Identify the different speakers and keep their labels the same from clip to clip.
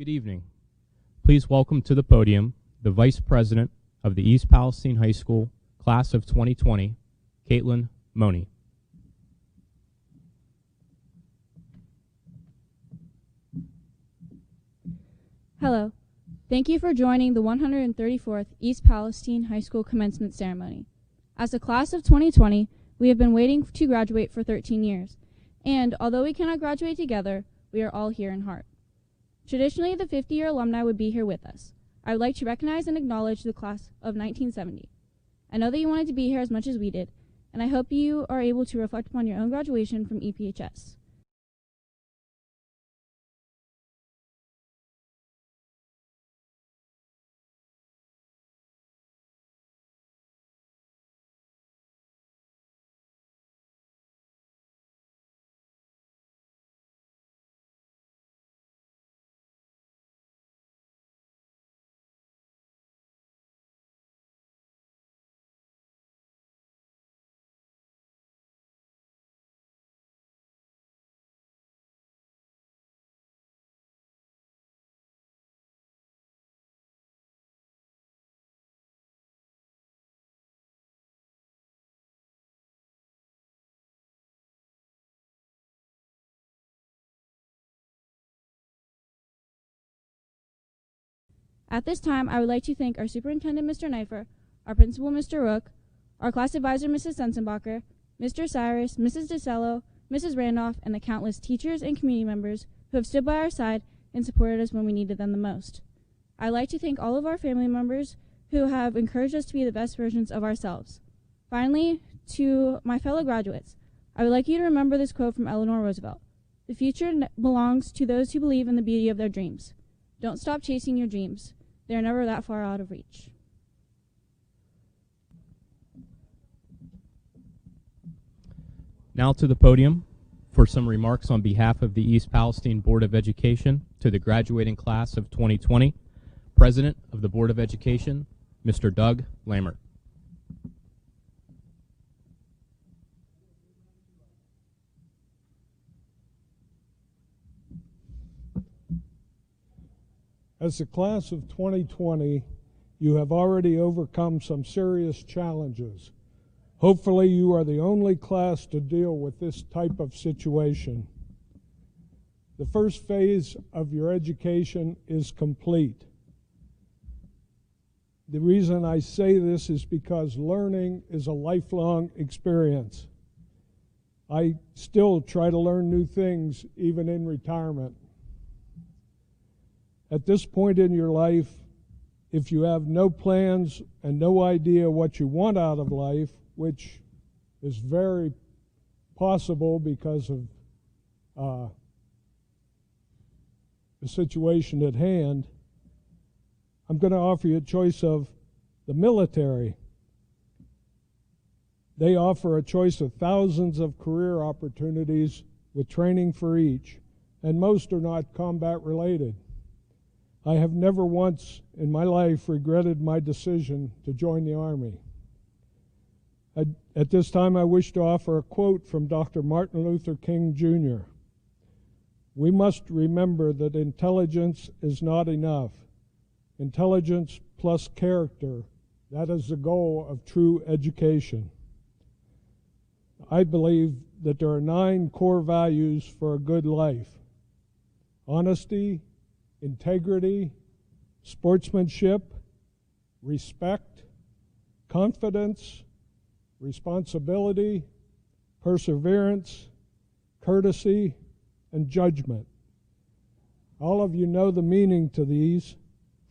Speaker 1: Good evening. Please welcome to the podium the Vice President of the East Palestine High School Class of 2020, Caitlin Money.
Speaker 2: Hello. Thank you for joining the 134th East Palestine High School Commencement Ceremony. As the Class of 2020, we have been waiting to graduate for 13 years, and although we cannot graduate together, we are all here in heart. Traditionally, the 50-year alumni would be here with us. I would like to recognize and acknowledge the class of 1970. I know that you wanted to be here as much as we did, and I hope you are able to reflect upon your own graduation from EPHS. At this time, I would like to thank our Superintendent, Mr. Neifer, our Principal, Mr. Rook, our Class Advisor, Mrs. Sensenbacher, Mr. Cyrus, Mrs. DeCello, Mrs. Randolph, and the countless teachers and community members who have stood by our side and supported us when we needed them the most. I'd like to thank all of our family members who have encouraged us to be the best versions of ourselves. Finally, to my fellow graduates, I would like you to remember this quote from Eleanor Roosevelt. The future belongs to those who believe in the beauty of their dreams. Don't stop chasing your dreams. They are never that far out of reach.
Speaker 1: Now to the podium for some remarks on behalf of the East Palestine Board of Education to the graduating class of 2020, President of the Board of Education, Mr. Doug Lammert.
Speaker 3: As the class of 2020, you have already overcome some serious challenges. Hopefully, you are the only class to deal with this type of situation. The first phase of your education is complete. The reason I say this is because learning is a lifelong experience. I still try to learn new things even in retirement. At this point in your life, if you have no plans and no idea what you want out of life, which is very possible because of the situation at hand, I'm going to offer you a choice of the military. They offer a choice of thousands of career opportunities with training for each, and most are not combat related. I have never once in my life regretted my decision to join the Army. At this time, I wish to offer a quote from Dr. Martin Luther King, Jr. We must remember that intelligence is not enough. Intelligence plus character, that is the goal of true education. I believe that there are 9 core values for a good life: honesty, integrity, sportsmanship, respect, confidence, responsibility, perseverance, courtesy, and judgment. All of you know the meaning to these.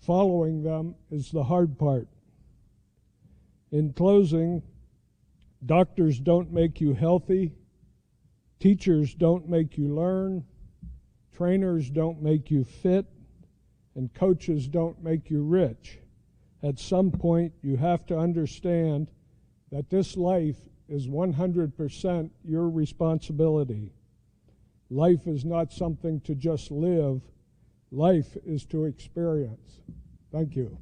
Speaker 3: Following them is the hard part. In closing, doctors don't make you healthy, teachers don't make you learn, trainers don't make you fit, and coaches don't make you rich. At some point, you have to understand that this life is 100% your responsibility. Life is not something to just live. Life is to experience. Thank you.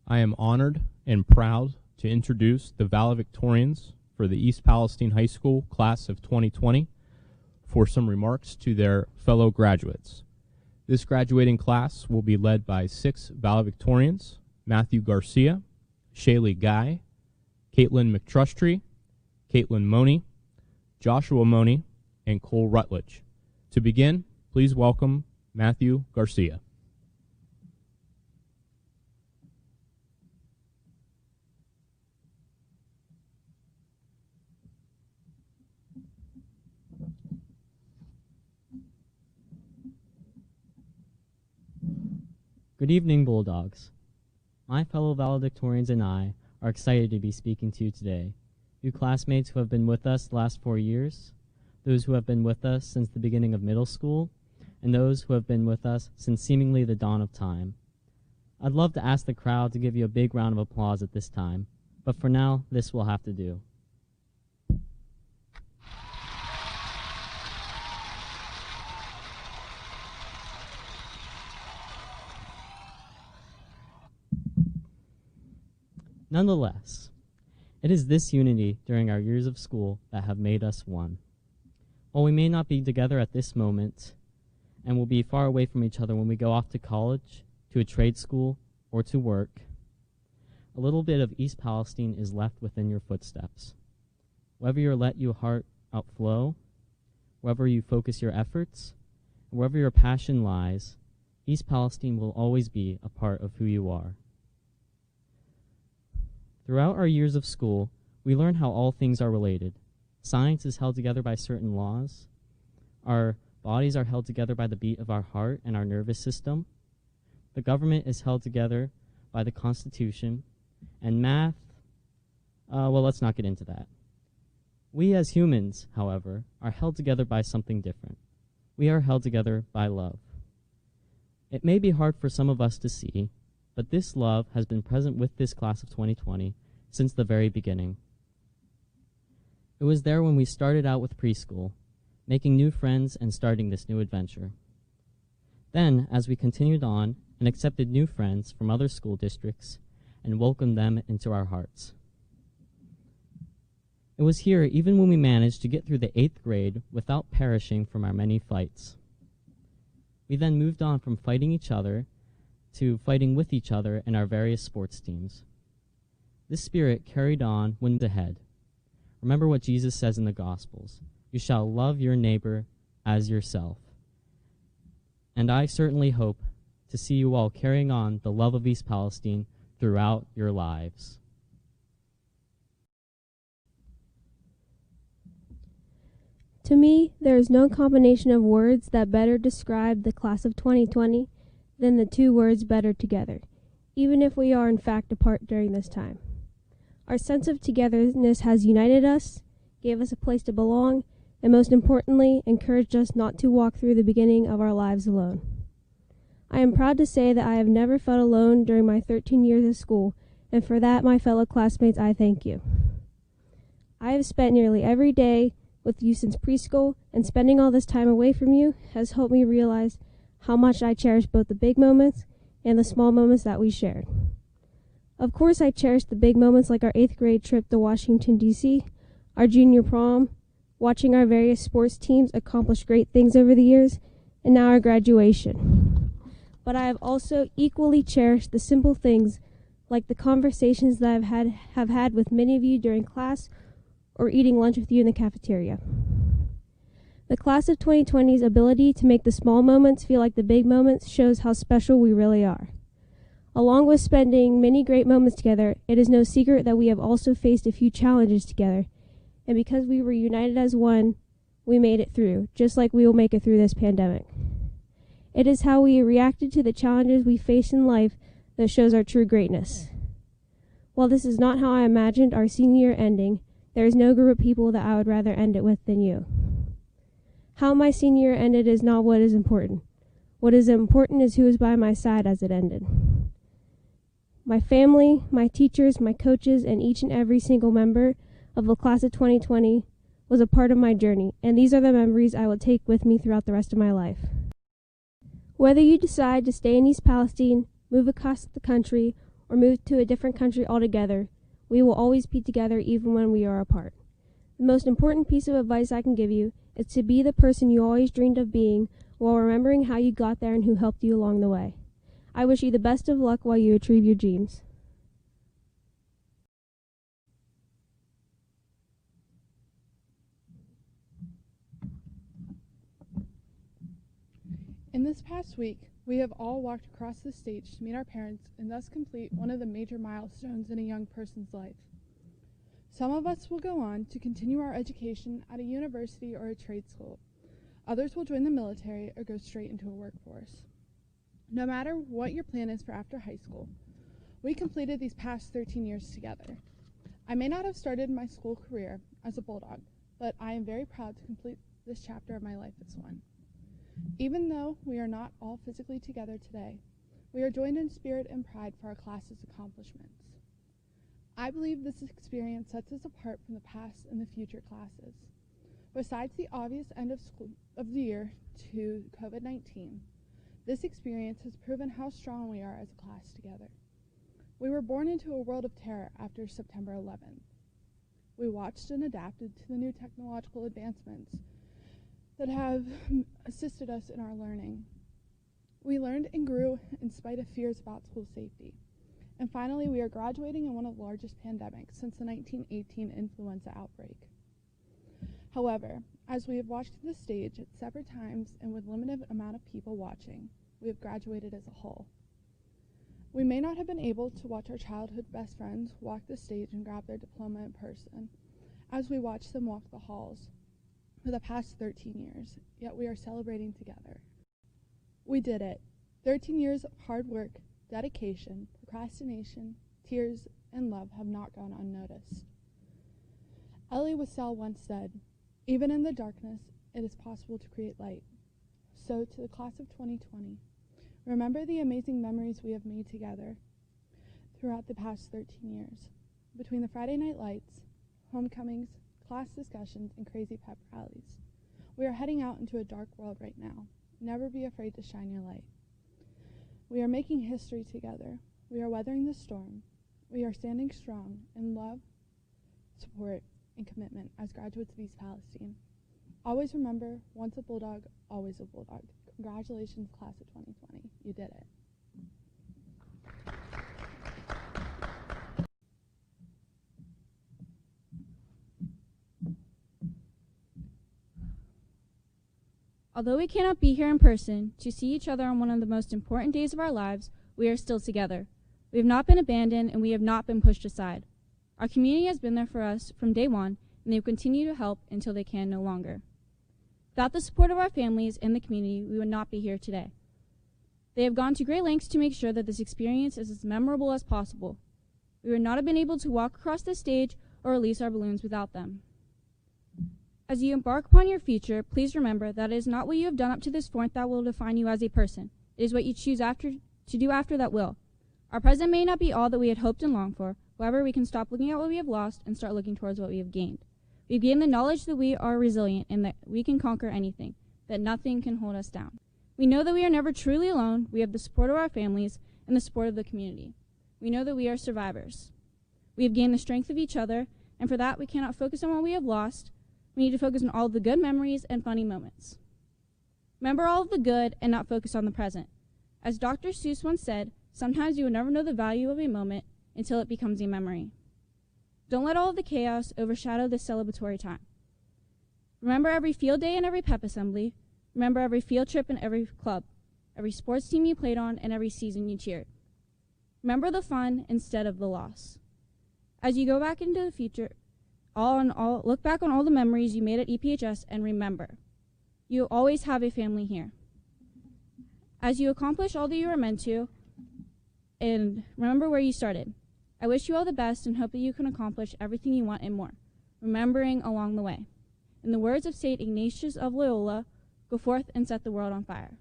Speaker 1: I am honored and proud to introduce the valedictorians for the East Palestine High School Class of 2020. for some remarks to their fellow graduates. This graduating class will be led by 6 valedictorians: Matthew Garcia, Shaylee Guy, Caitlin McTrustry, Caitlin Money, Joshua Money, and Cole Rutledge. To begin, please welcome Matthew Garcia.
Speaker 4: Good evening, Bulldogs. My fellow valedictorians and I are excited to be speaking to you today. You classmates who have been with us the last 4 years, those who have been with us since the beginning of middle school, and those who have been with us since seemingly the dawn of time. I'd love to ask the crowd to give you a big round of applause at this time, but for now, this will have to do. Nonetheless, it is this unity during our years of school that have made us one. While we may not be together at this moment, and will be far away from each other when we go off to college, to a trade school, or to work, a little bit of East Palestine is left within your footsteps. Wherever you let your heart outflow, wherever you focus your efforts, and wherever your passion lies, East Palestine will always be a part of who you are. Throughout our years of school, we learn how all things are related. Science is held together by certain laws. Our bodies are held together by the beat of our heart and our nervous system. The government is held together by the Constitution. And math, well, let's not get into that. We as humans, however, are held together by something different. We are held together by love. It may be hard for some of us to see, but this love has been present with this class of 2020 since the very beginning. It was there when we started out with preschool, making new friends and starting this new adventure. Then, as we continued on and accepted new friends from other school districts and welcomed them into our hearts. It was here even when we managed to get through the 8th grade without perishing from our many fights. We then moved on from fighting each other to fighting with each other in our various sports teams. This spirit carried on when ahead. Remember what Jesus says in the Gospels: you shall love your neighbor as yourself. And I certainly hope to see you all carrying on the love of East Palestine throughout your lives.
Speaker 5: To me, there is no combination of words that better describe the class of 2020 than the 2 words better together, even if we are in fact apart during this time. Our sense of togetherness has united us, gave us a place to belong, and most importantly, encouraged us not to walk through the beginning of our lives alone. I am proud to say that I have never felt alone during my 13 years of school, and for that, my fellow classmates, I thank you. I have spent nearly every day with you since preschool, and spending all this time away from you has helped me realize how much I cherish both the big moments and the small moments that we shared. Of course, I cherish the big moments like our 8th grade trip to Washington, D.C., our junior prom, watching our various sports teams accomplish great things over the years, and now our graduation. But I have also equally cherished the simple things like the conversations that I have had with many of you during class or eating lunch with you in the cafeteria. The class of 2020's ability to make the small moments feel like the big moments shows how special we really are. Along with spending many great moments together, it is no secret that we have also faced a few challenges together, and because we were united as one, we made it through, just like we will make it through this pandemic. It is how we reacted to the challenges we face in life that shows our true greatness. While this is not how I imagined our senior year ending, there is no group of people that I would rather end it with than you. How my senior year ended is not what is important. What is important is who is by my side as it ended. My family, my teachers, my coaches, and each and every single member of the class of 2020 was a part of my journey, and these are the memories I will take with me throughout the rest of my life. Whether you decide to stay in East Palestine, move across the country, or move to a different country altogether, we will always be together even when we are apart. The most important piece of advice I can give you is to be the person you always dreamed of being while remembering how you got there and who helped you along the way. I wish you the best of luck while you achieve your dreams.
Speaker 6: In this past week, we have all walked across the stage to meet our parents and thus complete one of the major milestones in a young person's life. Some of us will go on to continue our education at a university or a trade school. Others will join the military or go straight into a workforce. No matter what your plan is for after high school, we completed these past 13 years together. I may not have started my school career as a Bulldog, but I am very proud to complete this chapter of my life as one. Even though we are not all physically together today, we are joined in spirit and pride for our class's accomplishments. I believe this experience sets us apart from the past and the future classes. Besides the obvious end of the year to COVID-19, this experience has proven how strong we are as a class together. We were born into a world of terror after September 11th. We watched and adapted to the new technological advancements that have assisted us in our learning. We learned and grew in spite of fears about school safety. And finally, we are graduating in one of the largest pandemics since the 1918 influenza outbreak. However, as we have watched the stage at separate times and with limited amount of people watching, we have graduated as a whole. We may not have been able to watch our childhood best friends walk the stage and grab their diploma in person, as we watched them walk the halls for the past 13 years, yet we are celebrating together. We did it. 13 years of hard work, dedication, procrastination, tears, and love have not gone unnoticed. Elie Wiesel once said, "Even in the darkness, it is possible to create light." So, to the class of 2020, remember the amazing memories we have made together throughout the past 13 years. Between the Friday night lights, homecomings, class discussions, and crazy pep rallies, we are heading out into a dark world right now. Never be afraid to shine your light. We are making history together. We are weathering the storm. We are standing strong in love, support, and commitment as graduates of East Palestine. Always remember, once a Bulldog, always a Bulldog. Congratulations, class of 2020. You did it.
Speaker 2: Although we cannot be here in person to see each other on one of the most important days of our lives, we are still together. We have not been abandoned and we have not been pushed aside. Our community has been there for us from day one, and they will continue to help until they can no longer. Without the support of our families and the community, we would not be here today. They have gone to great lengths to make sure that this experience is as memorable as possible. We would not have been able to walk across the stage or release our balloons without them. As you embark upon your future, please remember that it is not what you have done up to this point that will define you as a person. It is what you choose to do after that will. Our present may not be all that we had hoped and longed for. However, we can stop looking at what we have lost and start looking towards what we have gained. We've gained the knowledge that we are resilient and that we can conquer anything, that nothing can hold us down. We know that we are never truly alone. We have the support of our families and the support of the community. We know that we are survivors. We have gained the strength of each other, and for that, we cannot focus on what we have lost. We need to focus on all of the good memories and funny moments. Remember all of the good and not focus on the present. As Dr. Seuss once said, sometimes you will never know the value of a moment until it becomes a memory. Don't let all of the chaos overshadow this celebratory time. Remember every field day and every pep assembly. Remember every field trip and every club, every sports team you played on and every season you cheered. Remember the fun instead of the loss. As you go back into the future, look back on all the memories you made at EPHS and remember, you always have a family here. As you accomplish all that you are meant to, and remember where you started. I wish you all the best and hope that you can accomplish everything you want and more, remembering along the way. In the words of St. Ignatius of Loyola, go forth and set the world on fire.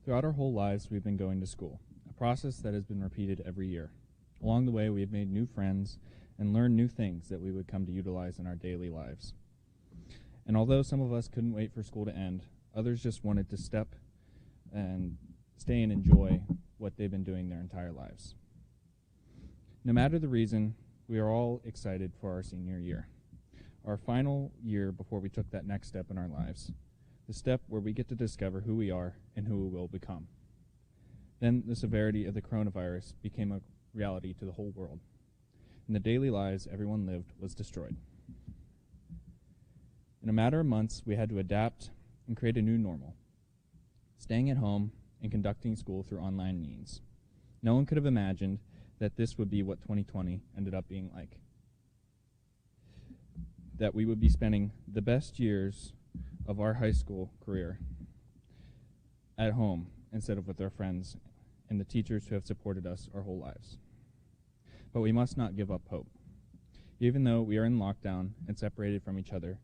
Speaker 7: Throughout our whole lives, we've been going to school, a process that has been repeated every year. Along the way, we have made new friends and learned new things that we would come to utilize in our daily lives. And although some of us couldn't wait for school to end, others just wanted to stay and enjoy what they've been doing their entire lives. No matter the reason, we are all excited for our senior year, our final year before we took that next step in our lives, the step where we get to discover who we are and who we will become. Then the severity of the coronavirus became a reality to the whole world, and the daily lives everyone lived was destroyed. In a matter of months, we had to adapt and create a new normal, staying at home and conducting school through online means. No one could have imagined that this would be what 2020 ended up being like. That we would be spending the best years of our high school career at home instead of with our friends and the teachers who have supported us our whole lives. But we must not give up hope. Even though we are in lockdown and separated from each other,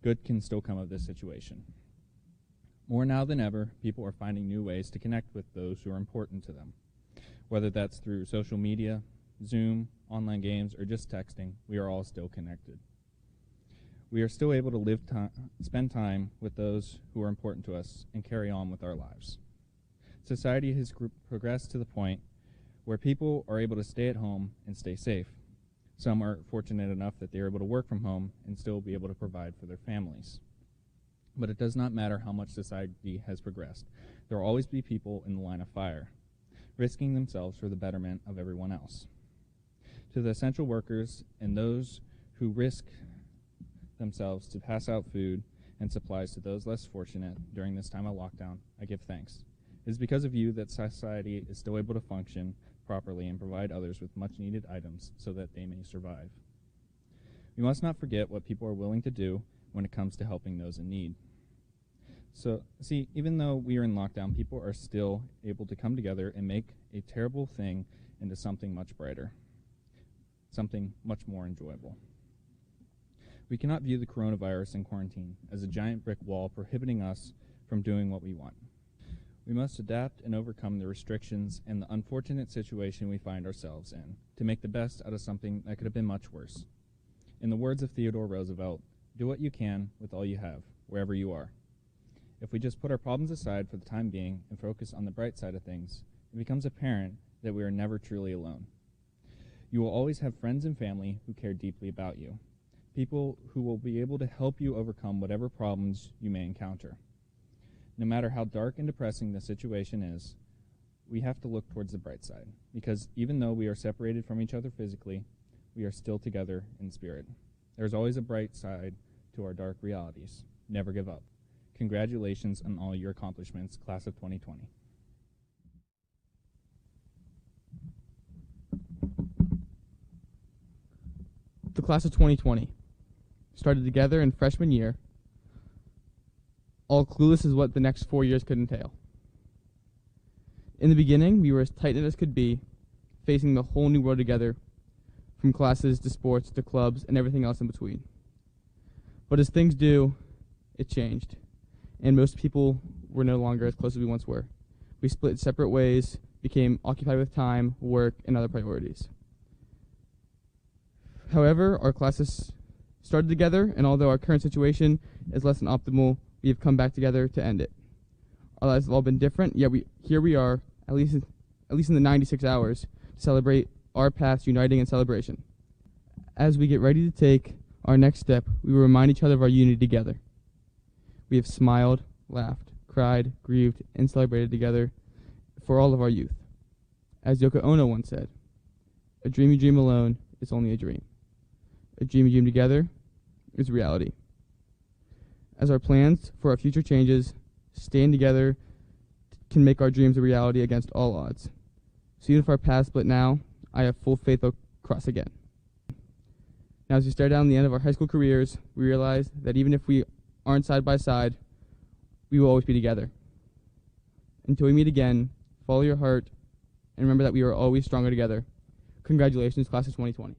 Speaker 7: good can still come of this situation. More now than ever, people are finding new ways to connect with those who are important to them. Whether that's through social media, Zoom, online games, or just texting, we are all still connected. We are still able to spend time with those who are important to us and carry on with our lives. Society has progressed to the point where people are able to stay at home and stay safe. Some are fortunate enough that they are able to work from home and still be able to provide for their families. But it does not matter how much society has progressed. There will always be people in the line of fire, risking themselves for the betterment of everyone else. To the essential workers and those who risk themselves to pass out food and supplies to those less fortunate during this time of lockdown, I give thanks. It is because of you that society is still able to function properly and provide others with much needed items so that they may survive. We must not forget what people are willing to do when it comes to helping those in need. So, see, even though we are in lockdown, people are still able to come together and make a terrible thing into something much brighter, something much more enjoyable. We cannot view the coronavirus and quarantine as a giant brick wall prohibiting us from doing what we want. We must adapt and overcome the restrictions and the unfortunate situation we find ourselves in to make the best out of something that could have been much worse. In the words of Theodore Roosevelt, do what you can with all you have, wherever you are. If we just put our problems aside for the time being and focus on the bright side of things, it becomes apparent that we are never truly alone. You will always have friends and family who care deeply about you, people who will be able to help you overcome whatever problems you may encounter. No matter how dark and depressing the situation is, we have to look towards the bright side, because even though we are separated from each other physically, we are still together in spirit. There's always a bright side to our dark realities. Never give up. Congratulations on all your accomplishments, class of 2020.
Speaker 8: The class of 2020 started together in freshman year, all clueless as what the next 4 years could entail. In the beginning, we were as tight-knit as could be, facing the whole new world together, from classes to sports to clubs and everything else in between. But as things do, it changed, and most people were no longer as close as we once were. We split separate ways, became occupied with time, work, and other priorities. However, our classes started together, and although our current situation is less than optimal, we have come back together to end it. Our lives have all been different, yet here we are, at least in the 96 hours, to celebrate our paths uniting in celebration. As we get ready to take our next step, we will remind each other of our unity together. We have smiled, laughed, cried, grieved, and celebrated together for all of our youth. As Yoko Ono once said, a dream you dream alone is only a dream. A dream you dream together is reality. As our plans for our future changes, staying together can make our dreams a reality against all odds. So even if our paths split now, I have full faith they'll cross again. Now as we stare down the end of our high school careers, we realize that even if we aren't side by side, we will always be together. Until we meet again, follow your heart, and remember that we are always stronger together. Congratulations, class of 2020.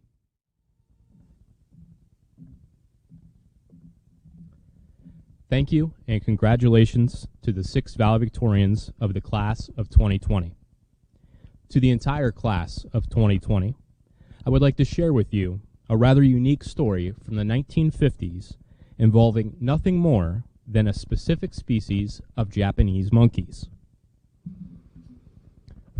Speaker 1: Thank you, and congratulations to the 6 valedictorians of the class of 2020. To the entire class of 2020, I would like to share with you a rather unique story from the 1950s involving nothing more than a specific species of Japanese monkeys.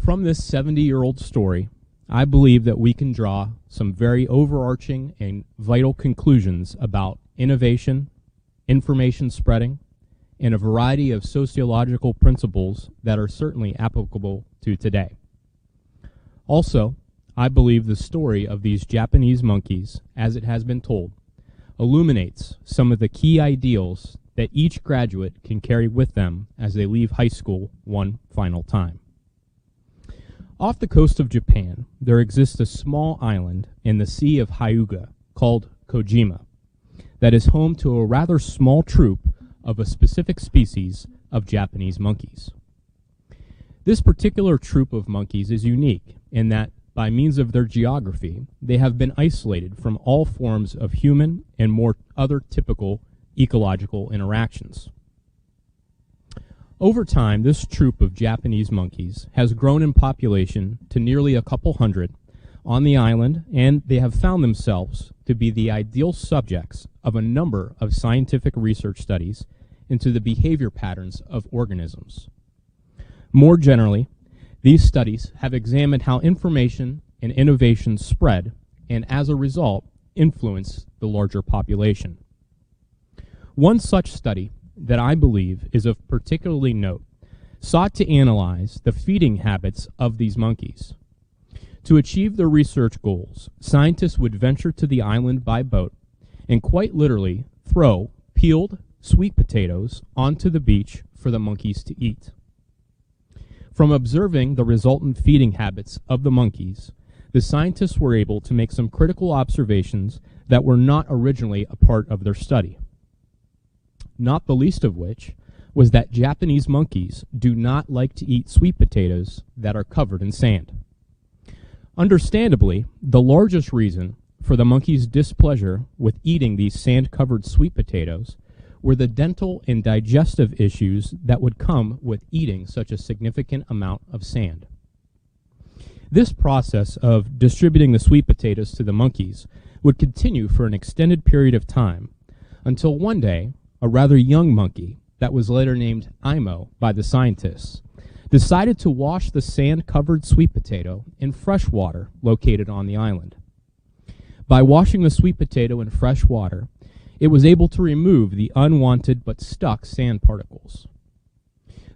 Speaker 1: From this 70-year-old story, I believe that we can draw some very overarching and vital conclusions about innovation, information spreading, and a variety of sociological principles that are certainly applicable to today. Also, I believe the story of these Japanese monkeys, as it has been told, illuminates some of the key ideals that each graduate can carry with them as they leave high school one final time. Off the coast of Japan, there exists a small island in the Sea of Hyuga called Kojima that is home to a rather small troop of a specific species of Japanese monkeys. This particular troop of monkeys is unique in that, by means of their geography, they have been isolated from all forms of human and more other typical ecological interactions. Over time, this troop of Japanese monkeys has grown in population to nearly a couple hundred on the island, and they have found themselves to be the ideal subjects of a number of scientific research studies into the behavior patterns of organisms. More generally, these studies have examined how information and innovation spread and, as a result, influence the larger population. One such study that I believe is of particularly note sought to analyze the feeding habits of these monkeys. To achieve their research goals, scientists would venture to the island by boat and quite literally throw peeled sweet potatoes onto the beach for the monkeys to eat. From observing the resultant feeding habits of the monkeys, the scientists were able to make some critical observations that were not originally a part of their study. Not the least of which was that Japanese monkeys do not like to eat sweet potatoes that are covered in sand. Understandably, the largest reason for the monkeys' displeasure with eating these sand-covered sweet potatoes were the dental and digestive issues that would come with eating such a significant amount of sand. This process of distributing the sweet potatoes to the monkeys would continue for an extended period of time until one day a rather young monkey that was later named Imo by the scientists decided to wash the sand-covered sweet potato in fresh water located on the island. By washing the sweet potato in fresh water, it was able to remove the unwanted but stuck sand particles.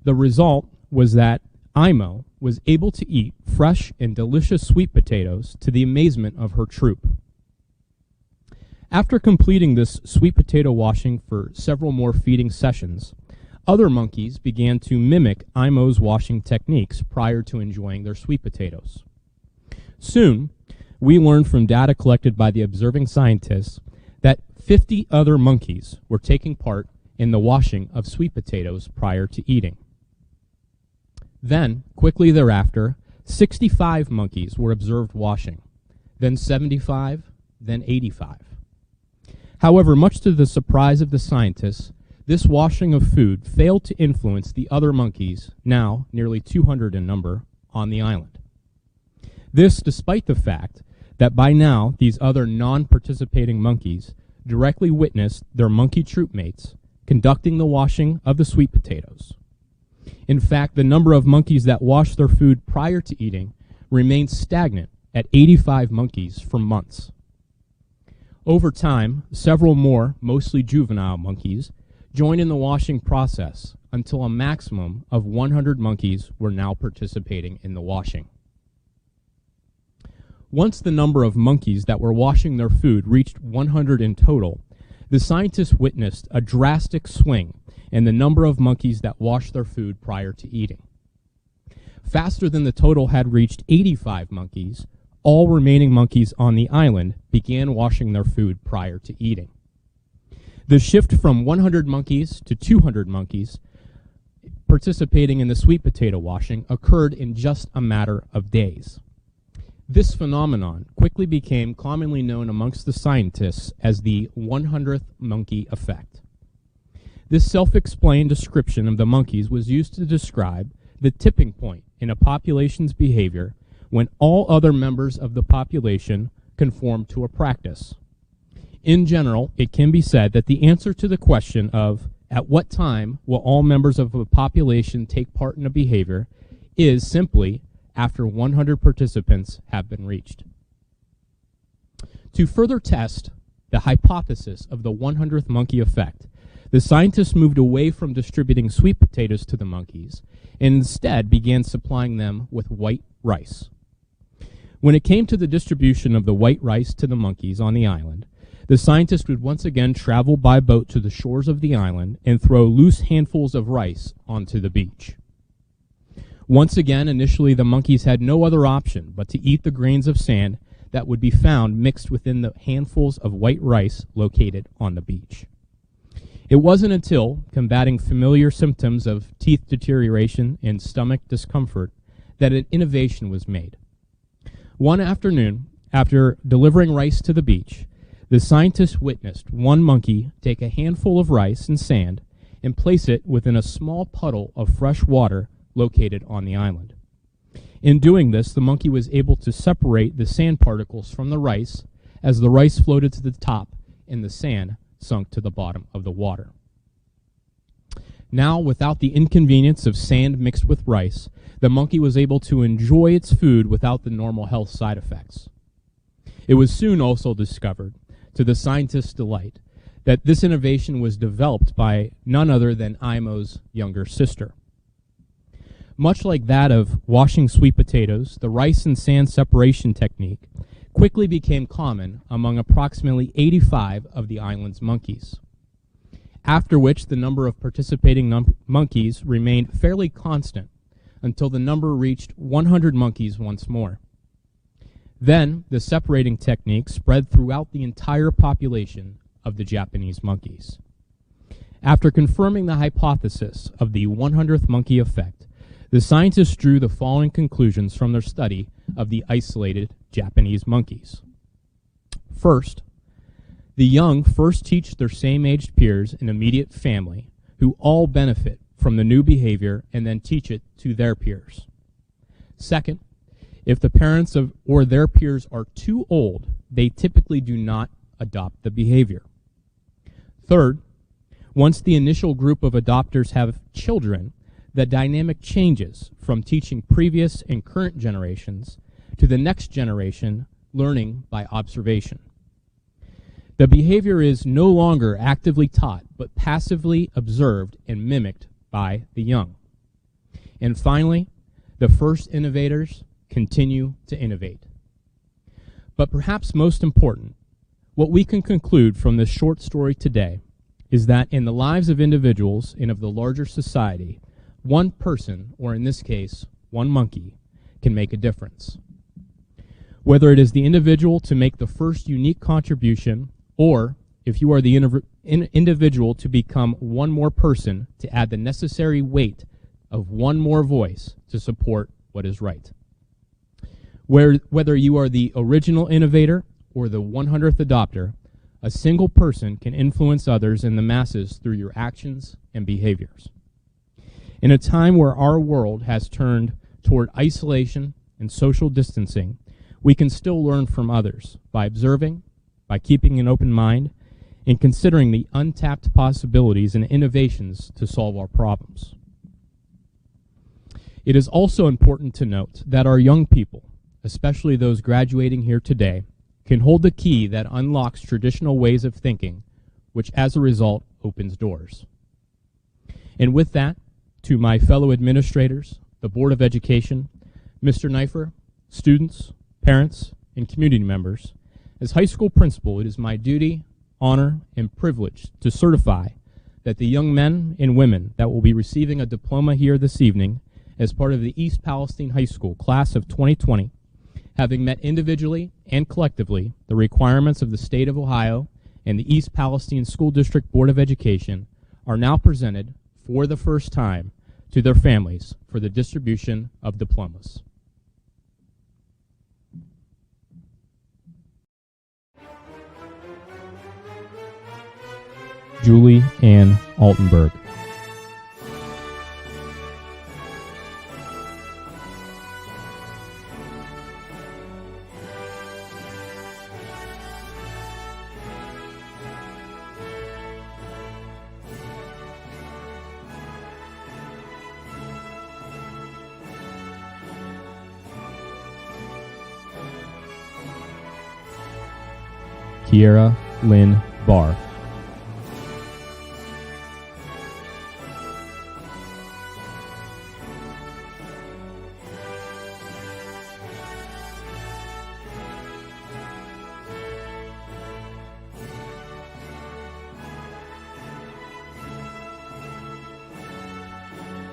Speaker 1: The result was that Imo was able to eat fresh and delicious sweet potatoes to the amazement of her troop. After completing this sweet potato washing for several more feeding sessions, other monkeys began to mimic Imo's washing techniques prior to enjoying their sweet potatoes. Soon, we learned from data collected by the observing scientists that 50 other monkeys were taking part in the washing of sweet potatoes prior to eating. Then, quickly thereafter, 65 monkeys were observed washing, then 75, then 85. However, much to the surprise of the scientists, this washing of food failed to influence the other monkeys, now nearly 200 in number, on the island. This despite the fact that by now these other non-participating monkeys directly witnessed their monkey troop mates conducting the washing of the sweet potatoes. In fact, the number of monkeys that washed their food prior to eating remained stagnant at 85 monkeys for months. Over time, several more, mostly juvenile monkeys, joined in the washing process until a maximum of 100 monkeys were now participating in the washing. Once the number of monkeys that were washing their food reached 100 in total, the scientists witnessed a drastic swing in the number of monkeys that washed their food prior to eating. Faster than the total had reached 85 monkeys, all remaining monkeys on the island began washing their food prior to eating. The shift from 100 monkeys to 200 monkeys participating in the sweet potato washing occurred in just a matter of days. This phenomenon quickly became commonly known amongst the scientists as the 100th monkey effect. This self-explained description of the monkeys was used to describe the tipping point in a population's behavior when all other members of the population conform to a practice. In general, it can be said that the answer to the question of at what time will all members of a population take part in a behavior is simply after 100 participants have been reached. To further test the hypothesis of the 100th monkey effect, the scientists moved away from distributing sweet potatoes to the monkeys and instead began supplying them with white rice. When it came to the distribution of the white rice to the monkeys on the island, the scientists would once again travel by boat to the shores of the island and throw loose handfuls of rice onto the beach. Once again, initially the monkeys had no other option but to eat the grains of sand that would be found mixed within the handfuls of white rice located on the beach. It wasn't until combating familiar symptoms of teeth deterioration and stomach discomfort that an innovation was made. One afternoon, after delivering rice to the beach, the scientists witnessed one monkey take a handful of rice and sand and place it within a small puddle of fresh water located on the island. In doing this, the monkey was able to separate the sand particles from the rice as the rice floated to the top and the sand sunk to the bottom of the water. Now, without the inconvenience of sand mixed with rice, the monkey was able to enjoy its food without the normal health side effects. It was soon also discovered, to the scientists' delight, that this innovation was developed by none other than Imo's younger sister. Much like that of washing sweet potatoes, the rice and sand separation technique quickly became common among approximately 85 of the island's monkeys, after which the number of participating monkeys remained fairly constant until the number reached 100 monkeys once more. Then, the separating technique spread throughout the entire population of the Japanese monkeys. After confirming the hypothesis of the 100th monkey effect, the scientists drew the following conclusions from their study of the isolated Japanese monkeys. First, the young first teach their same-aged peers and immediate family, who all benefit from the new behavior, and then teach it to their peers. Second, if the parents or their peers are too old, they typically do not adopt the behavior. Third, once the initial group of adopters have children, the dynamic changes from teaching previous and current generations to the next generation learning by observation. The behavior is no longer actively taught, but passively observed and mimicked by the young. And finally, the first innovators continue to innovate. But perhaps most important, what we can conclude from this short story today is that in the lives of individuals and of the larger society, one person, or in this case, one monkey, can make a difference. Whether it is the individual to make the first unique contribution, or if you are the individual to become one more person to add the necessary weight of one more voice to support what is right. Whether you are the original innovator or the 100th adopter, a single person can influence others and the masses through your actions and behaviors. In a time where our world has turned toward isolation and social distancing, we can still learn from others by observing, by keeping an open mind, and considering the untapped possibilities and innovations to solve our problems. It is also important to note that our young people, especially those graduating here today, can hold the key that unlocks traditional ways of thinking, which as a result opens doors. And with that, to my fellow administrators, the Board of Education, Mr. Neifer, students, parents, and community members, as high school principal, it is my duty, honor, and privilege to certify that the young men and women that will be receiving a diploma here this evening as part of the East Palestine High School class of 2020, having met individually and collectively the requirements of the state of Ohio and the East Palestine School District Board of Education, are now presented for the first time to their families for the distribution of diplomas. Julie Ann Altenberg. Kiera Lynn Barr.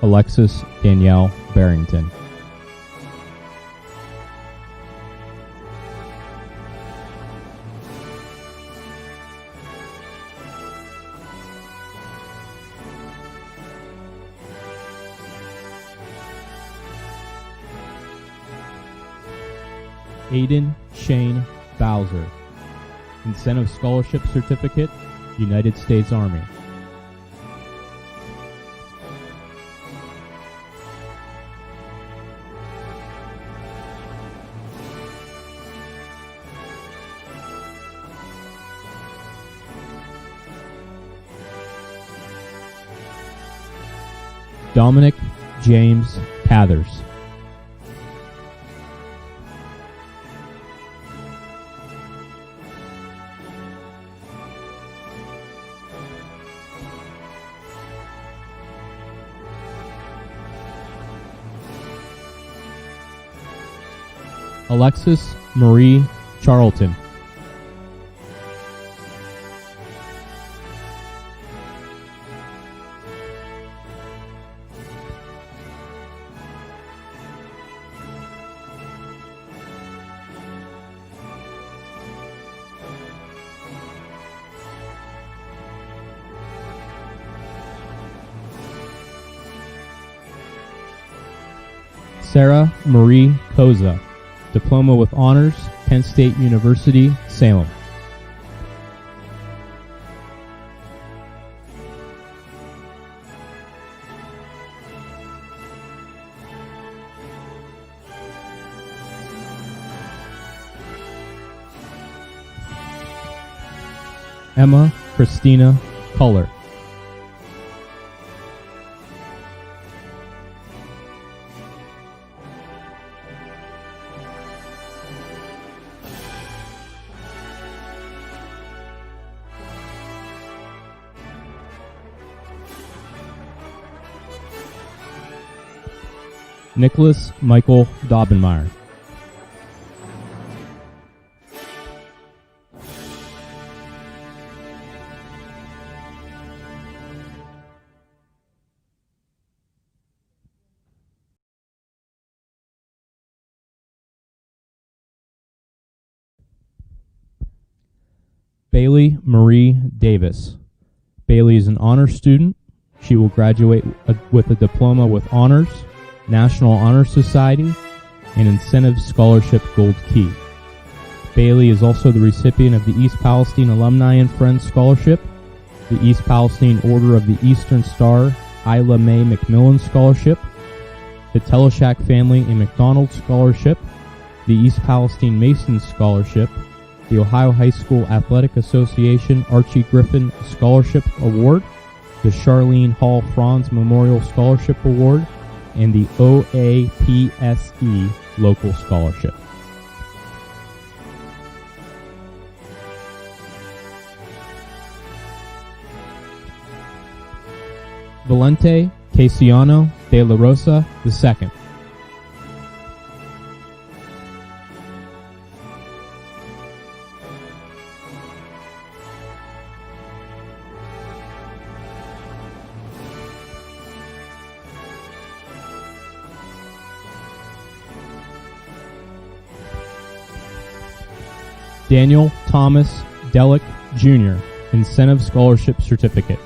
Speaker 1: Alexis Danielle Barrington. Aiden Shane Bowser. Incentive Scholarship Certificate, United States Army. Dominic James Cathers. Alexis Marie Charlton. Sarah Marie Koza. Diploma with Honors, Kent State University, Salem. Emma Christina Culler. Nicholas Michael Daubenmeyer. Bailey Marie Davis. Bailey is an honor student. She will graduate with a diploma with honors, National Honor Society, and Incentive Scholarship Gold Key. Bailey is also the recipient of the East Palestine Alumni and Friends Scholarship, the East Palestine Order of the Eastern Star Isla Mae McMillan Scholarship, the Teleshack Family and McDonald Scholarship, the East Palestine Masons Scholarship, the Ohio High School Athletic Association Archie Griffin Scholarship Award, the Charlene Hall Franz Memorial Scholarship Award, and the OAPSE Local Scholarship. Valente Casiano de la Rosa II. Daniel Thomas Delick, Jr., Incentive Scholarship Certificate.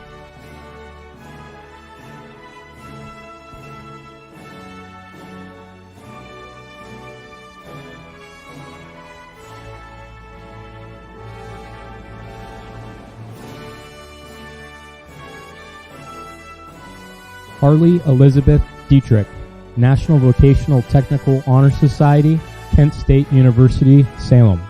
Speaker 1: Harley Elizabeth Dietrich, National Vocational Technical Honor Society, Kent State University, Salem.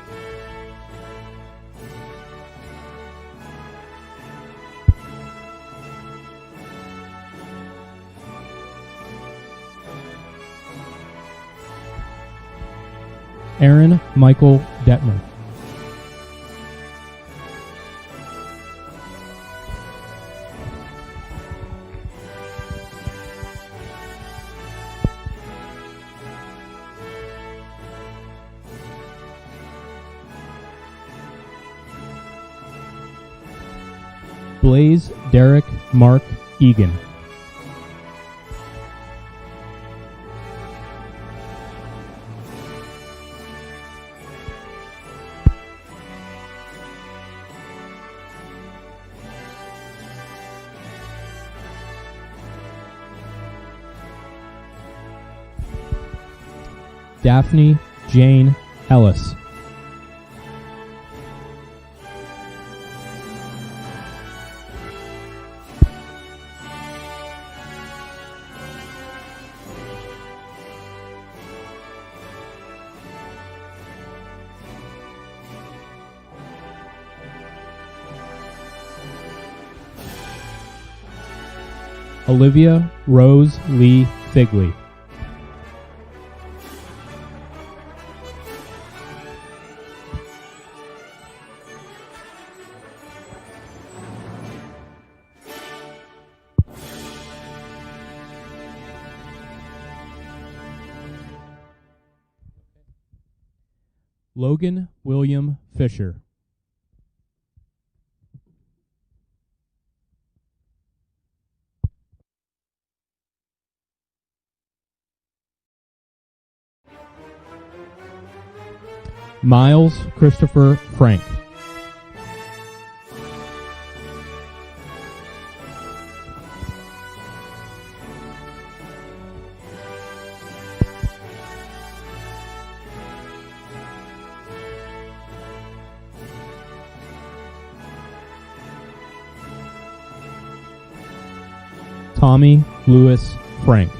Speaker 1: Aaron Michael Detmer. Blaze Derek Mark Egan. Daphne Jane Ellis. Olivia Rose Lee Figley. Logan William Fisher. Miles Christopher Frank. Tommy Lewis Frank.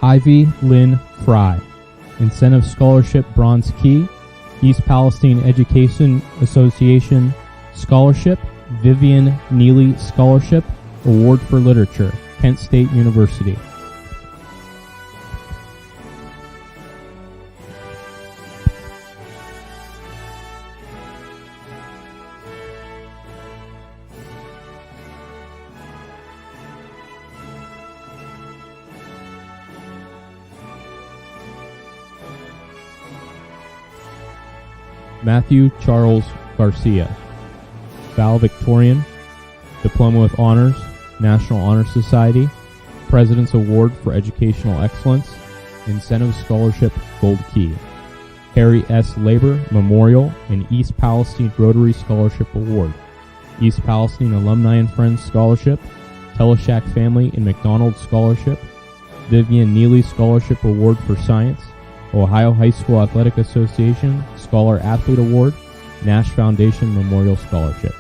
Speaker 1: Ivy Lynn Fry. Incentive Scholarship Bronze Key. East Palestine Education Association Scholarship. Vivian Neely Scholarship. Award for Literature. Kent State University. Matthew Charles Garcia. Valedictorian. Diploma with Honors. National Honor Society. President's Award for Educational Excellence. Incentive Scholarship Gold Key. Harry S. Labor Memorial and East Palestine Rotary Scholarship Award. East Palestine Alumni and Friends Scholarship. Teleshack Family and McDonald Scholarship. Vivian Neely Scholarship Award for Science. Ohio High School Athletic Association Scholar Athlete Award. Nash Foundation Memorial Scholarship.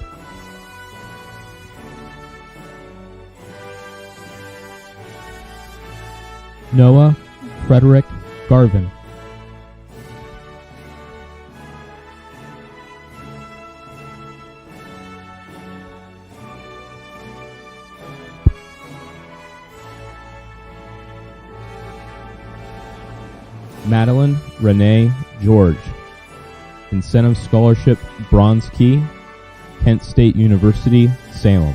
Speaker 1: Noah Frederick Garvin. Madeline Renee George. Incentive Scholarship Bronze Key. Kent State University, Salem.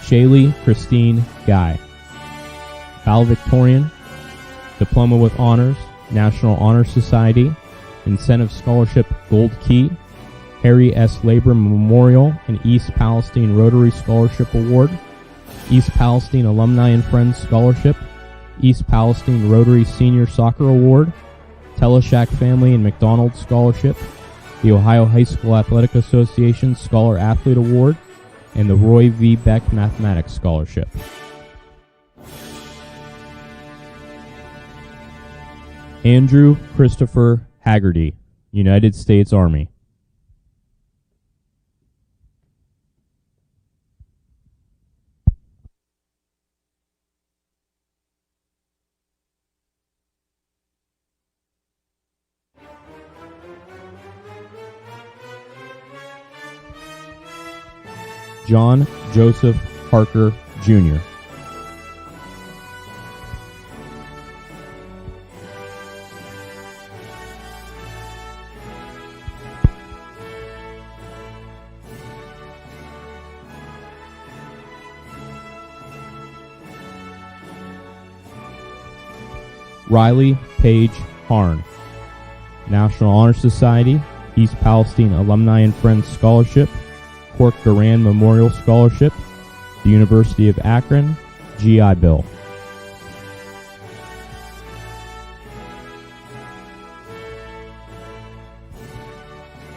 Speaker 1: Shaylee Christine Guy. Valedictorian. Diploma with Honors. National Honor Society. Incentive Scholarship Gold Key. Harry S. Labor Memorial and East Palestine Rotary Scholarship Award. East Palestine Alumni and Friends Scholarship. East Palestine Rotary Senior Soccer Award. Teleshack Family and McDonald Scholarship. The Ohio High School Athletic Association Scholar Athlete Award. And the Roy V. Beck Mathematics Scholarship. Andrew Christopher Haggerty, United States Army. John Joseph Parker, Jr. Riley Page Harn, National Honor Society, East Palestine Alumni and Friends Scholarship, Cork Duran Memorial Scholarship, the University of Akron, GI Bill.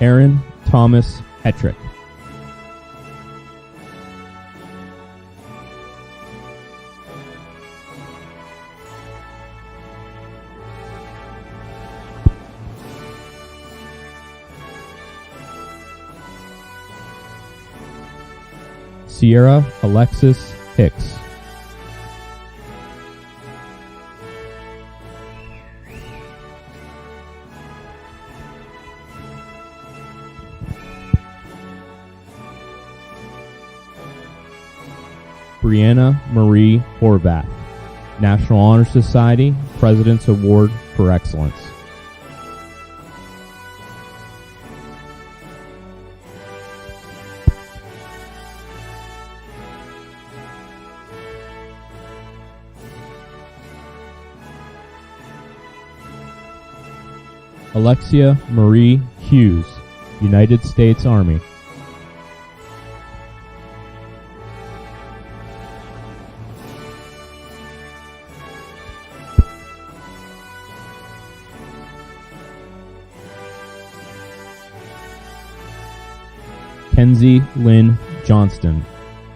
Speaker 1: Aaron Thomas Hetrick. Sierra Alexis Hicks. Brianna Marie Horvath, National Honor Society, President's Award for Excellence. Alexia Marie Hughes, United States Army. Kenzie Lynn Johnston,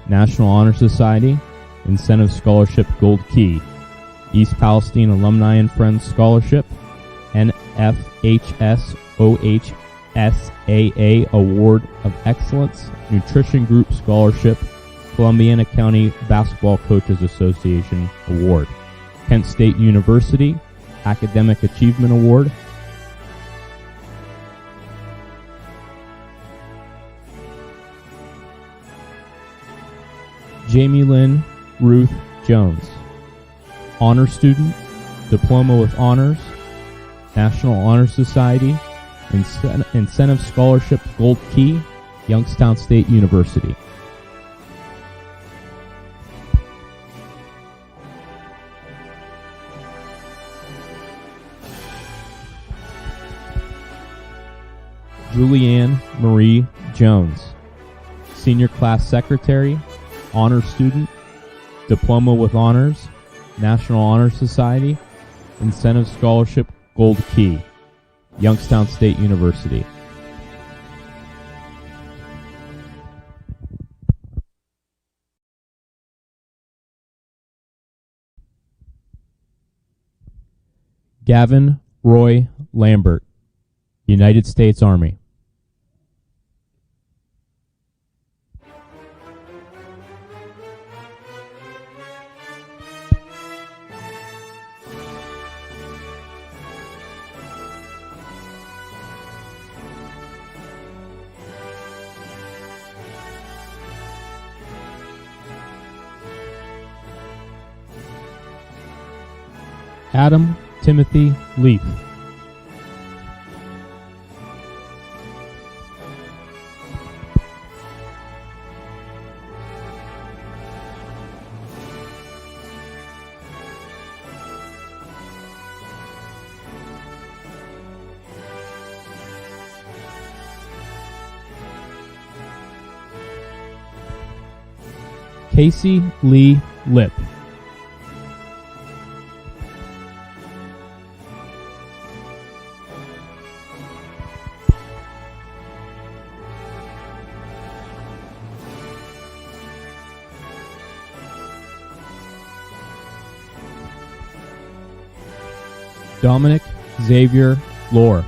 Speaker 1: National Honor Society, Incentive Scholarship Gold Key, East Palestine Alumni and Friends Scholarship, NFHS OHSAA Award of Excellence, Nutrition Group Scholarship, Columbiana County Basketball Coaches Association Award, Kent State University Academic Achievement Award, Jamie Lynn Ruth Jones, Honor Student, Diploma with Honors, National Honor Society, Incentive Scholarship Gold Key, Youngstown State University. Julianne Marie Jones, Senior Class Secretary, Honor Student, Diploma with Honors, National Honor Society, Incentive Scholarship Gold Key, Youngstown State University. Gavin Roy Lambert, United States Army. Adam Timothy Leaf. Casey Lee Lip. Dominic Xavier Lohr.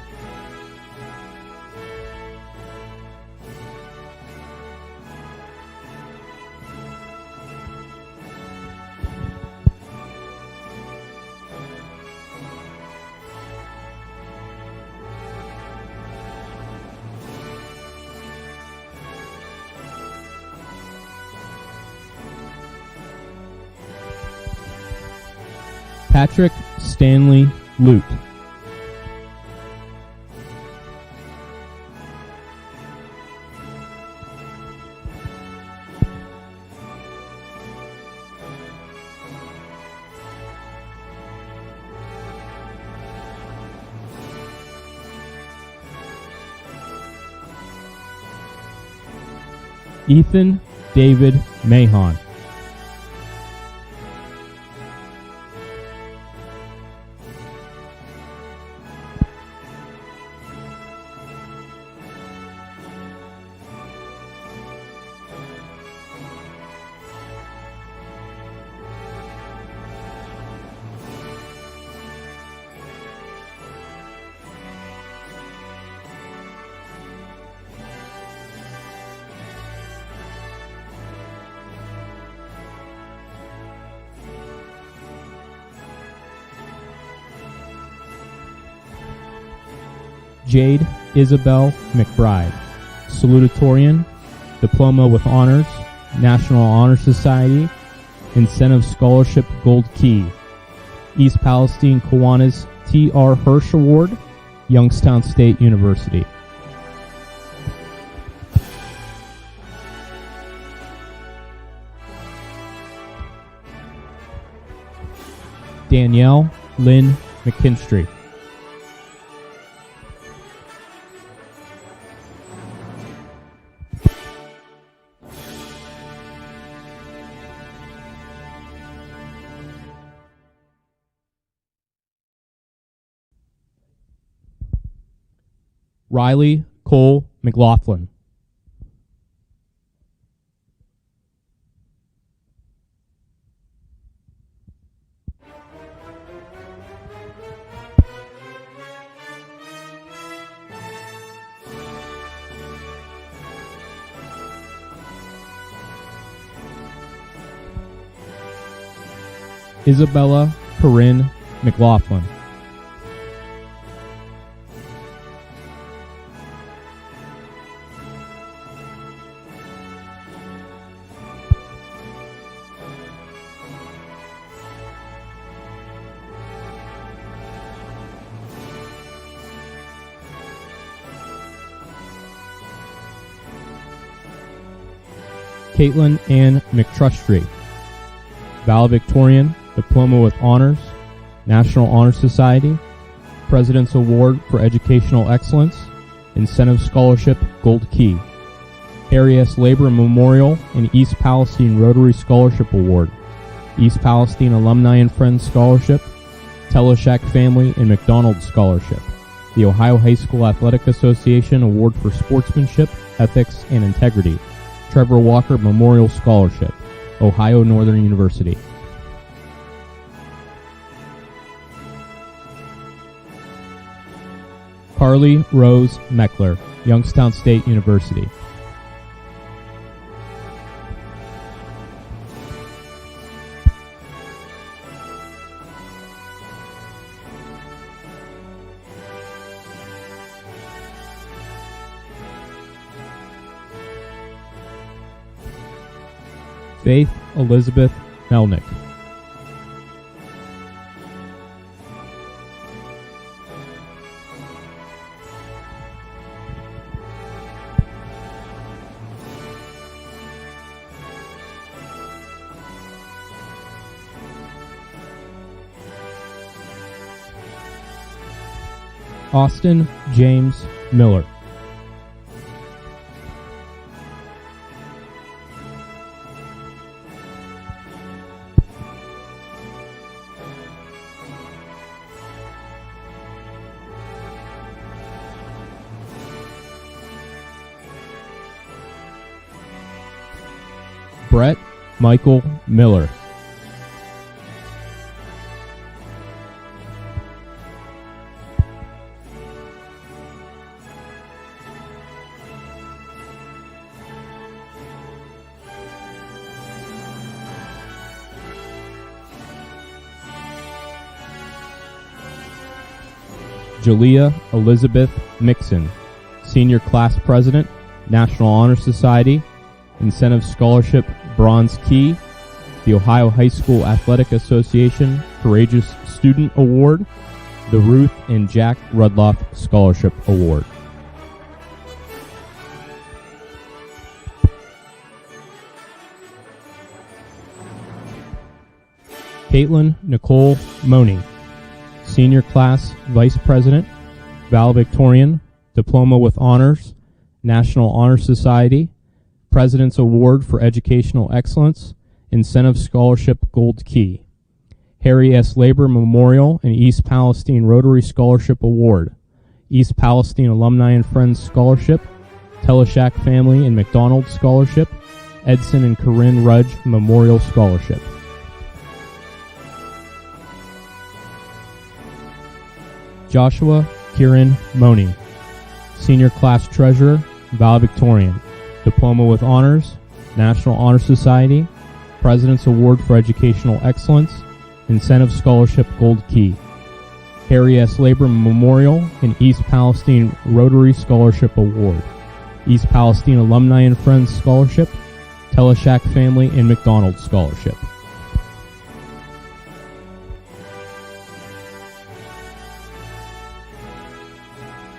Speaker 1: Patrick Stanley Lute. Ethan David Mahon. Jade Isabel McBride, salutatorian, diploma with honors, National Honor Society, Incentive Scholarship Gold Key, East Palestine Kiwanis T.R. Hirsch Award, Youngstown State University. Danielle Lynn McKinstry. Riley Cole McLaughlin. Isabella Corinne McLaughlin. Caitlin Ann McTrustry, valedictorian, diploma with honors, National Honor Society, President's Award for Educational Excellence, Incentive Scholarship Gold Key, Harry S. Labor Memorial and East Palestine Rotary Scholarship Award, East Palestine Alumni and Friends Scholarship, Teleshak Family and McDonald Scholarship, the Ohio High School Athletic Association Award for Sportsmanship, Ethics, and Integrity, Trevor Walker Memorial Scholarship, Ohio Northern University. Carly Rose Meckler, Youngstown State University. Faith Elizabeth Melnick. Austin James Miller. Brett Michael Miller. Jalea Elizabeth Mixon, Senior Class President, National Honor Society, Incentive Scholarship Bronze Key, the Ohio High School Athletic Association Courageous Student Award, the Ruth and Jack Rudloff Scholarship Award. Caitlin Nicole Money, Senior Class Vice President, Valedictorian, Diploma with Honors, National Honor Society, President's Award for Educational Excellence, Incentive Scholarship Gold Key. Harry S. Labor Memorial and East Palestine Rotary Scholarship Award, East Palestine Alumni and Friends Scholarship, Teleshack Family and McDonald Scholarship, Edson and Corinne Rudge Memorial Scholarship. Joshua Kieran Money, Senior Class Treasurer, Valedictorian, Diploma with Honors, National Honor Society, President's Award for Educational Excellence, Incentive Scholarship Gold Key. Harry S. Labor Memorial and East Palestine Rotary Scholarship Award, East Palestine Alumni and Friends Scholarship, Teleshack Family and McDonald Scholarship.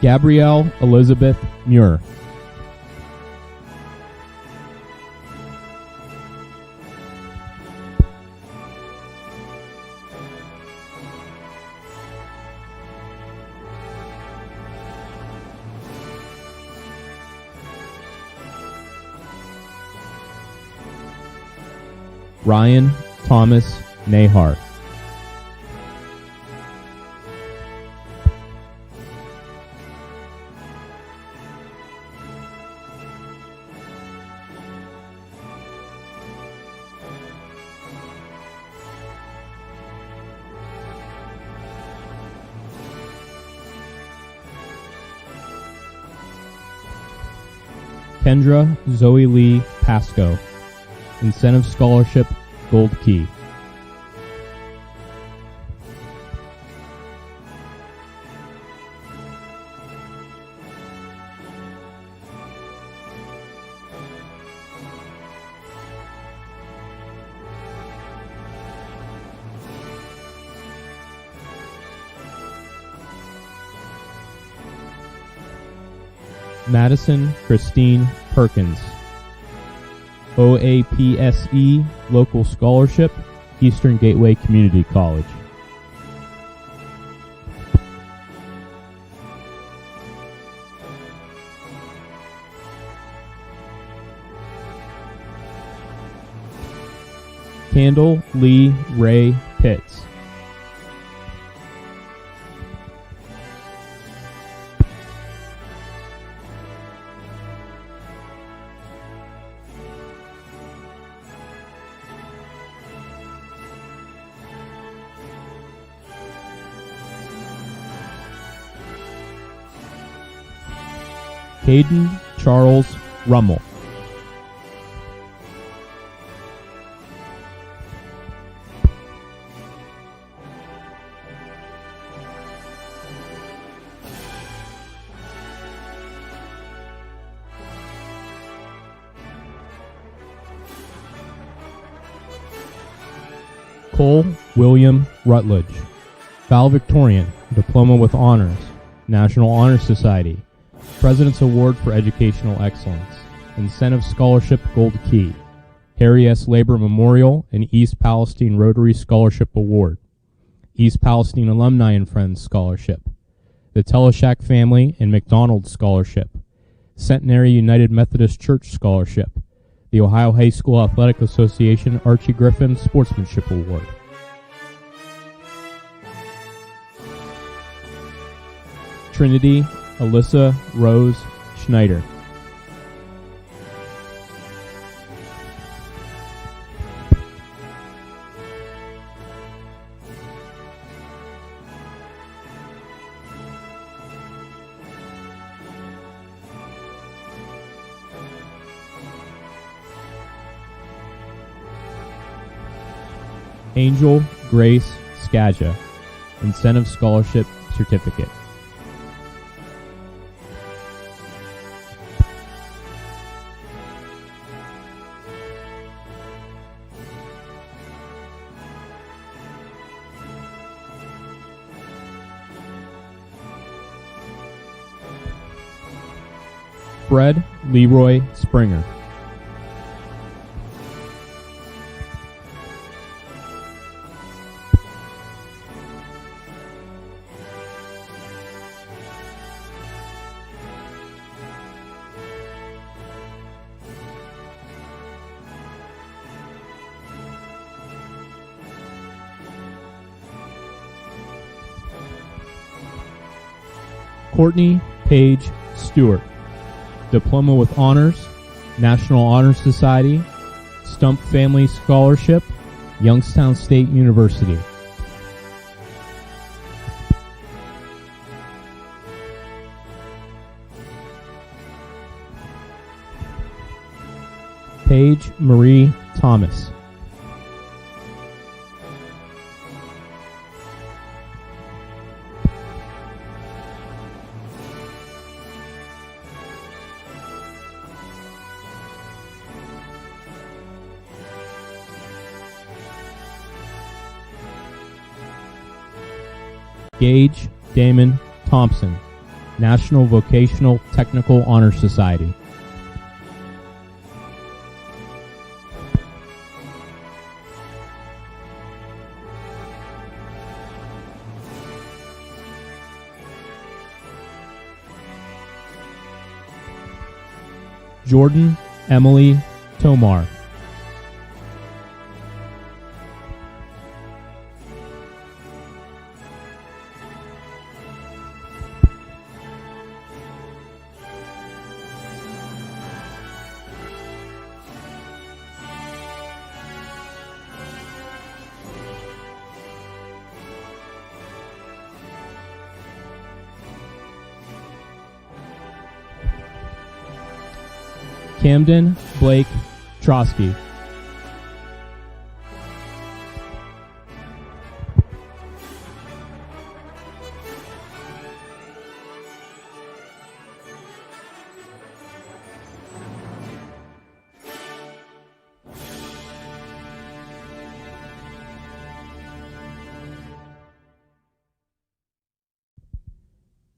Speaker 1: Gabrielle Elizabeth Muir, Ryan Thomas Nahar, Kendra Zoe Lee Pasco, Incentive Scholarship Gold Key. Madison Christine Perkins, OAPSE Local Scholarship, Eastern Gateway Community College. Candle Lee Ray Pitts, Caden Charles Rummel, Cole William Rutledge, valedictorian, Diploma with Honors, National Honor Society, President's Award for Educational Excellence, Incentive Scholarship Gold Key, Harry S. Labor Memorial and East Palestine Rotary Scholarship Award, East Palestine Alumni and Friends Scholarship, the Teleshack Family and McDonald Scholarship, Centenary United Methodist Church Scholarship, the Ohio High School Athletic Association Archie Griffin Sportsmanship Award. Trinity Alyssa Rose Schneider, Angel Grace Skadja, Incentive Scholarship Certificate. Fred Leroy Springer. Courtney Page Stewart, Diploma with Honors, National Honor Society, Stump Family Scholarship, Youngstown State University. Paige Marie Thomas. Gage Damon Thompson, National Vocational Technical Honor Society. Jordan Emily Tomar. Camden Blake Trotsky.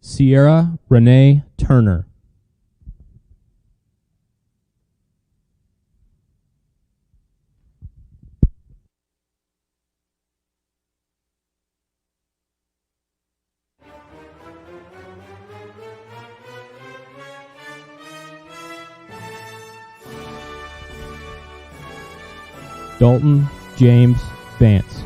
Speaker 1: Sierra Renee Turner. Dalton James Vance.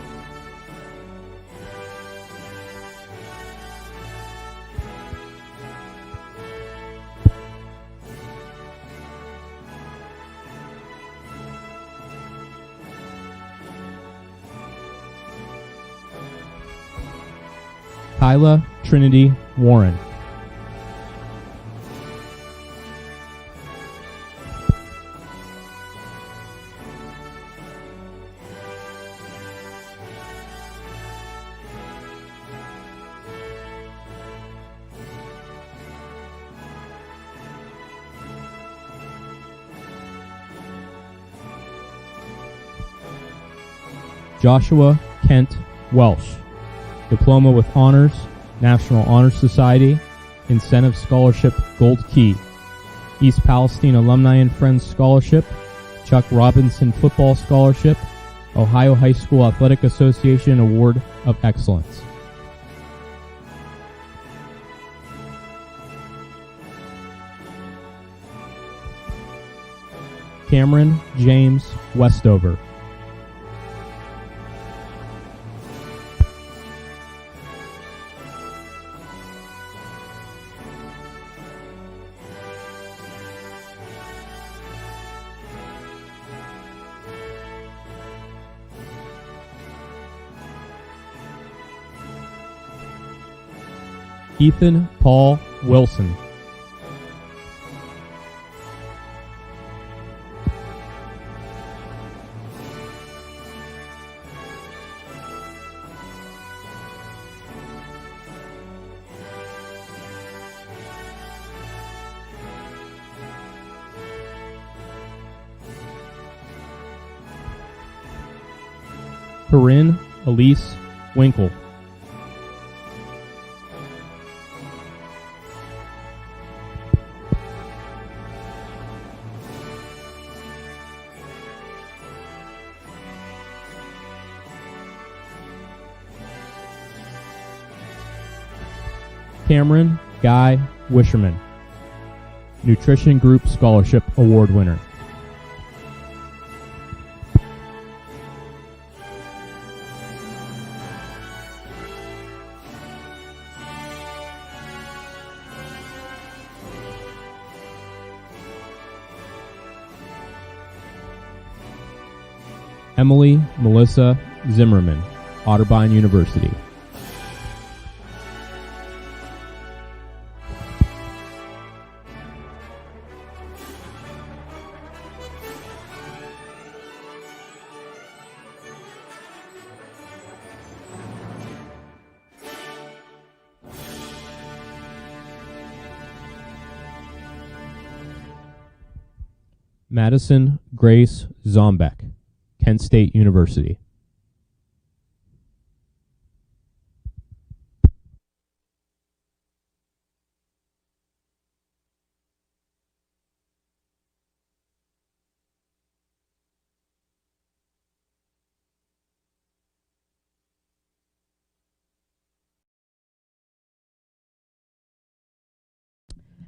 Speaker 1: Kyla Trinity Warren. Joshua Kent Welsh, Diploma with Honors, National Honor Society, Incentive Scholarship Gold Key, East Palestine Alumni and Friends Scholarship, Chuck Robinson Football Scholarship, Ohio High School Athletic Association Award of Excellence. Cameron James Westover. Ethan Paul Wilson. Corinne Elise Winkle. Cameron Guy Wisherman, Nutrition Group Scholarship Award winner. Emily Melissa Zimmerman, Otterbein University. Madison Grace Zombeck, Kent State University.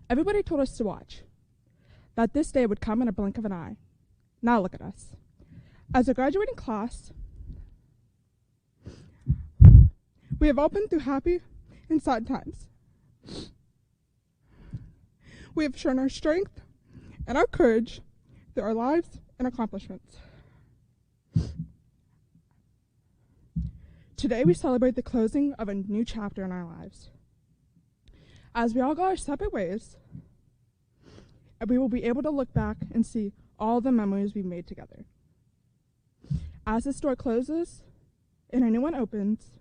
Speaker 6: Everybody told us to watch, that this day would come in a blink of an eye. Now look at us. As a graduating class, we have all been through happy and sad times. We have shown our strength and our courage through our lives and accomplishments. Today we celebrate the closing of a new chapter in our lives. As we all go our separate ways, we will be able to look back and see all the memories we've made together. As this door closes and a new one opens,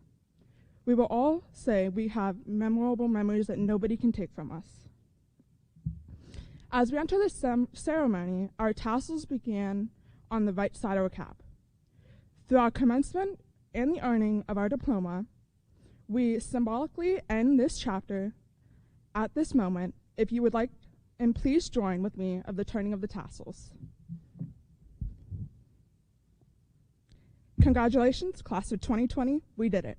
Speaker 6: we will all say we have memorable memories that nobody can take from us. As we enter this ceremony, our tassels began on the right side of our cap. Through our commencement and the earning of our diploma, we symbolically end this chapter at this moment. If you would like, and please join with me of the turning of the tassels. Congratulations, class of 2020, we did it.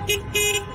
Speaker 9: Thank you.